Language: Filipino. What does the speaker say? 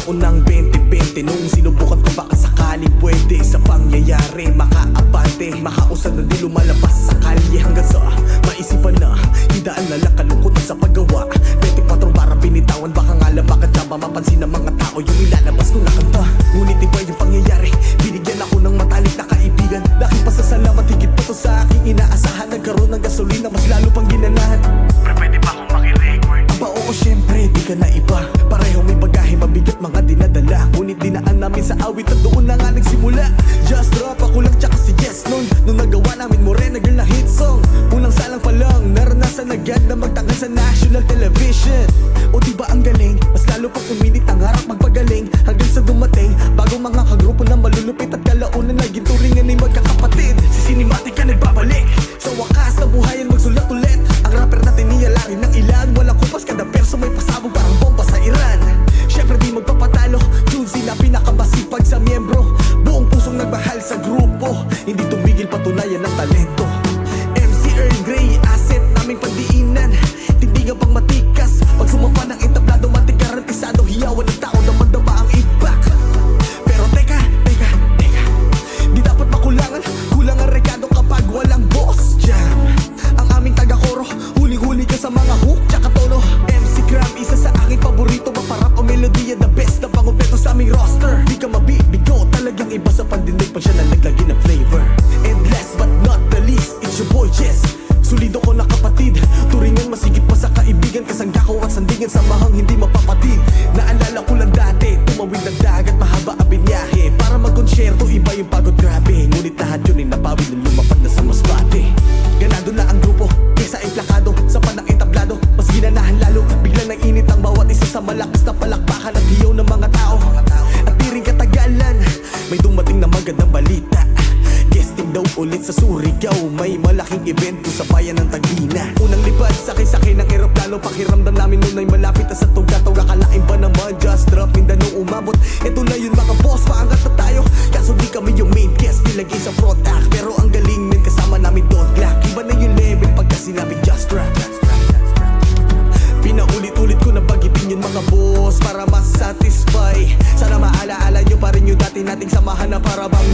taon ng 2020 nung sinubukan ko baka sakaling pwede sa pangyayari makaabante, makausad na di lumalabas sa kalye hanggang sa maisipan na idaan na lang kalungkutan sa paggawa. 24 para binitawan baka nga lang makachamba mapansin ng mga tao yung ilalabas ko na kanta. Ngunit iba yung pangyayari, binigyan ako ng matalik na kaibigan. Laking pasasalamat higit pa to sa aking inaasahan. Nagkaroon ng gasolina mas lalo pang ginanahan. Pero pwede ba akong makirecord? Aba oo syempre di ka na iba. Pareho may bagahe mabigat mga dinadala. Ngunit dinaan namin sa awit at doon na nga nagsimula. Just drop ako lang tsaka si Yes nun. Nung nagawa namin Morena Girl na hit song. Unang salang pa lang naranasan agad na magtangal sa national television. O diba ang galing? Mas lalo pang uminit ang harap magpagaling. Hanggang sa dumating bagong mga kagrupo na malulupit at kalaunan naging turingan ay magkakapatid. Si Cinematic ka nagbabalik. Sa wakas na buhayan magsulat ulit. Ang rapper natin niyala rin ng ilan. Walang kupas kada perso may pasabog parang bomba sa Iran. Syempre di magpapatalo. Junzi na pinakamasipag sa miyembro. Buong pusong nagmahal sa grupo. Hindi tumigil patunayan ng talento. MC Earl Grey, asset naming pandiinan. Tindigan pang matikas. Pag sumapa ng entablado matik garantisado. Hiyawan ng tao na mandama ang impact. Pero teka di dapat makulangan. Kulang ang rekado kapag walang boss jam. Ang aming taga-koro, huli-huli ka sa mga hook tsaka tono. MC Cram, isa sa aking paborito. Maparap o melodiya, the best na pangumpleto sa aming roster. Di ka mabibigo, talagang iba sa pandinig. Pag siya na naglagi ng flavor. And last but not the least, it's your boy Jess. Sulido ko na kapatid, turingan masigit pa sa kaibigan. Kasangga ko at sandingan sa mahang hindi mapapatid. Naalala ko lang dati, tumawid ng dagat, mahaba ang binyahe. Para mag-concerto, iba yung pagod grabe. Ngunit lahat yun ay napawi nung lumapag na sa Masbate. Ganado na ang grupo, kesa emplakado. Sa panang entablado, mas ginanahan lalo. Biglang nainit ang bawat isa sa malakas na palakpakan at hiyaw ng mga tao. At di rin katagalan, may dumating na magandang balita. Guesting daw ulit sa Surigao. May malaking evento sa bayan ng Tagina. Unang lipad, sakay-sakay ng eroplano. Pakiramdam namin nun ay malapit na sa tuga-taw. Kakalain ba naman, just drop Mindanao umabot. Eto na yun mga boss, paangat na tayo. Kaso di kami yung main guest, nilagay sa front act. Pero ang galing men, kasama namin Don Black. Iba na yung level pagka sinabing just rap. Pinaulit-ulit ko na bagitin yun mga boss para mas satisfy. Sana maalaala nyo pa rin yung dati nating samahan na para bang